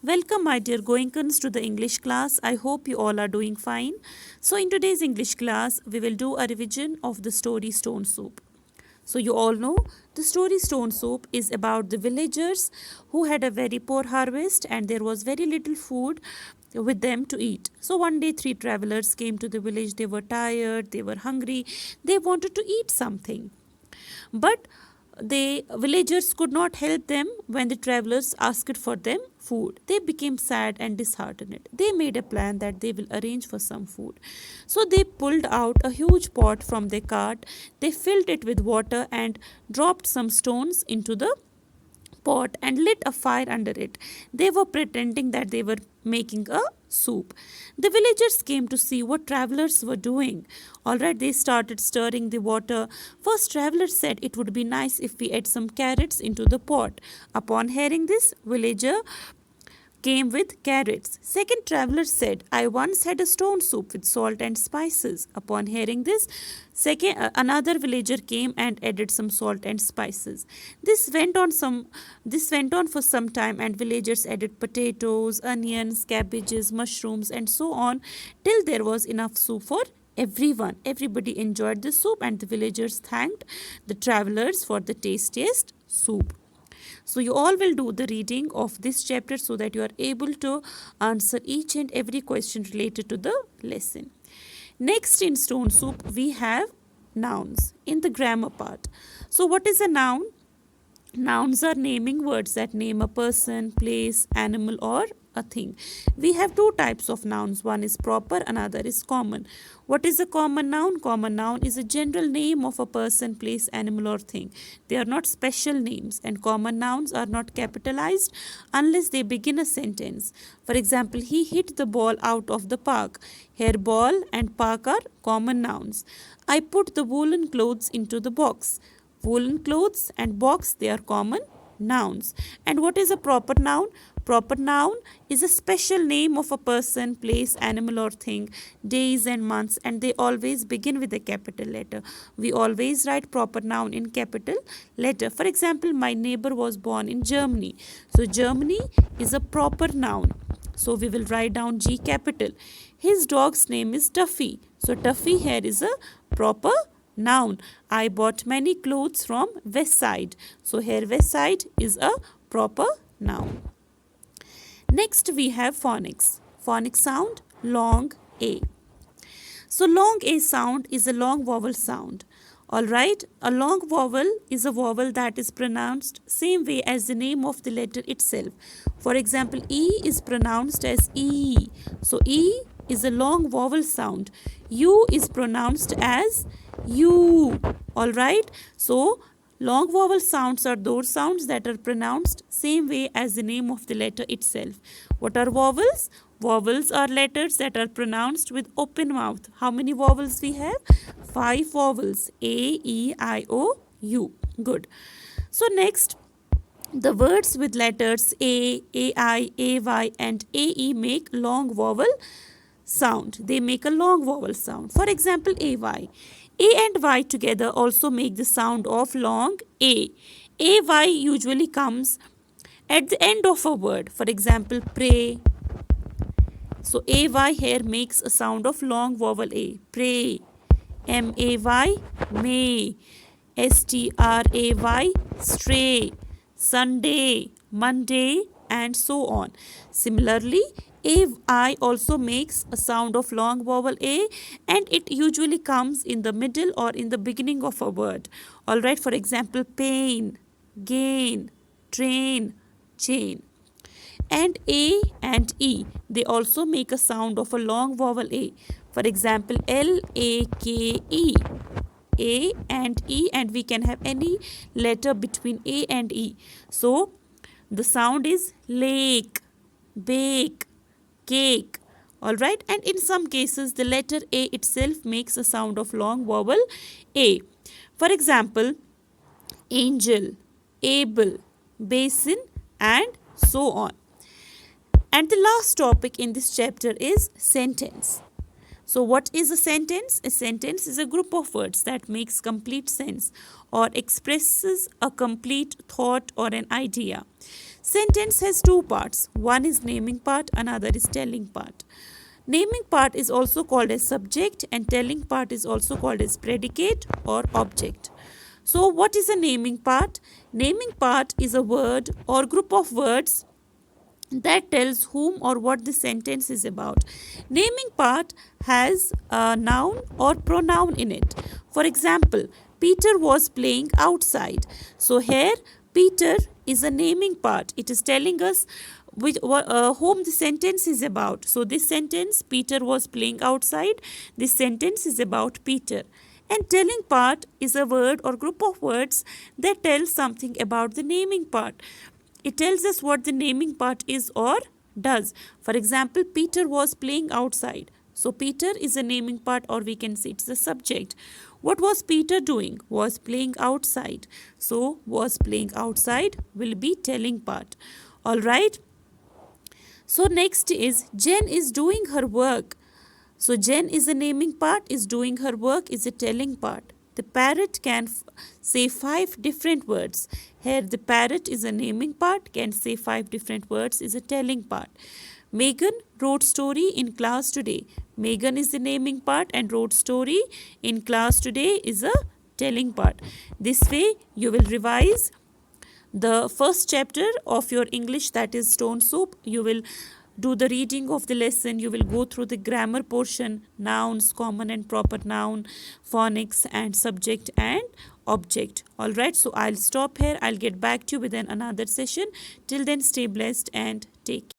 Welcome, my dear Goinkans, to the English class. I hope you all are doing fine. So, in today's English class, we will do a revision of the story Stone Soup. So, you all know the story Stone Soup is about the villagers who had a very poor harvest and there was very little food with them to eat. So, one day, three travelers came to the village. They were tired, they were hungry, they wanted to eat something. But the villagers could not help them when the travelers asked for them food. They became sad and disheartened. They made a plan that they will arrange for some food. So they pulled out a huge pot from their cart. They filled it with water and dropped some stones into the pot and lit a fire under it. They were pretending that they were making a soup. The villagers came to see what travelers were doing. Alright, they started stirring the water. First, traveler said it would be nice if we add some carrots into the pot. Upon hearing this, villager came with carrots. Second traveler said, I once had a stone soup with salt and spices. Upon hearing this, another villager came and added some salt and spices. This went on for some time, and villagers added potatoes, onions, cabbages, mushrooms, and so on till there was enough soup for everyone. Everybody enjoyed the soup, and the villagers thanked the travelers for the tastiest soup. So you all will do the reading of this chapter so that you are able to answer each and every question related to the lesson. Next, in Stone Soup, we have nouns in the grammar part. So what is a noun? Nouns are naming words that name a person, place, animal, or a thing. We have two types of nouns. One is proper, another is common. What is a common noun? Common noun is a general name of a person, place, animal, or thing. They are not special names, and common nouns are not capitalized unless they begin a sentence. For example, he hit the ball out of the park. Here, ball and park are common nouns. I put the woolen clothes into the box. Woolen clothes and box, they are common nouns. And what is a proper noun? Proper noun is a special name of a person, place, animal, or thing, days and months, and they always begin with a capital letter. We always write proper noun in capital letter. For example, my neighbor was born in Germany. So Germany is a proper noun. So we will write down G capital. His dog's name is Tuffy. So Tuffy here is a proper noun. I bought many clothes from West Side. So here West Side is a proper noun. Next we have phonics. Phonic sound, long A. So long A sound is a long vowel sound. Alright, a long vowel is a vowel that is pronounced same way as the name of the letter itself. For example, E is pronounced as E. So E is a long vowel sound. U is pronounced as U. Alright, so long vowel sounds are those sounds that are pronounced same way as the name of the letter itself. What are vowels? Vowels are letters that are pronounced with open mouth. How many vowels we have? 5 vowels. A, E, I, O, U. Good. So next, the words with letters A, AI, AY and AE make long vowel sound. They make a long vowel sound. For example, AY. A and Y together also make the sound of long A. AY usually comes at the end of a word. For example, pray. So AY here makes a sound of long vowel A. Pray. MAY, may. STRAY, stray. Sunday, Monday, and so on. Similarly, AI also makes a sound of long vowel A, and it usually comes in the middle or in the beginning of a word. Alright, for example, pain, gain, train, chain. And A and E, they also make a sound of a long vowel A. For example, LAKE. A and E, and we can have any letter between A and E. So, the sound is lake, bake, cake. Alright, and in some cases, the letter A itself makes a sound of long vowel A. For example, angel, able, basin, and so on. And the last topic in this chapter is sentence. So what is a sentence? A sentence is a group of words that makes complete sense or expresses a complete thought or an idea. Sentence has two parts. One is naming part, another is telling part. Naming part is also called as subject and telling part is also called as predicate or object. So what is a naming part? Naming part is a word or group of words that tells whom or what the sentence is about. Naming part has a noun or pronoun in it. For example, Peter was playing outside. So here Peter is a naming part. It is telling us whom the sentence is about. So this sentence, Peter was playing outside, this sentence is about Peter. And telling part is a word or group of words that tell something about the naming part. It tells us what the naming part is or does. For example, Peter was playing outside. So Peter is a naming part, or we can say it's a subject. What was Peter doing? Was playing outside. So was playing outside will be telling part. All right. So next is Jen is doing her work. So Jen is a naming part, is doing her work is a telling part. The parrot can say 5 different words. Here the parrot is a naming part, can say 5 different words is a telling part. Megan wrote story in class today. Megan is the naming part and wrote story in class today is a telling part. This way you will revise the first chapter of your English, that is Stone Soup. You will do the reading of the lesson. You will go through the grammar portion, nouns, common and proper noun, phonics and subject and object. All right, so I'll stop here. I'll get back to you with another session. Till then, stay blessed and take care.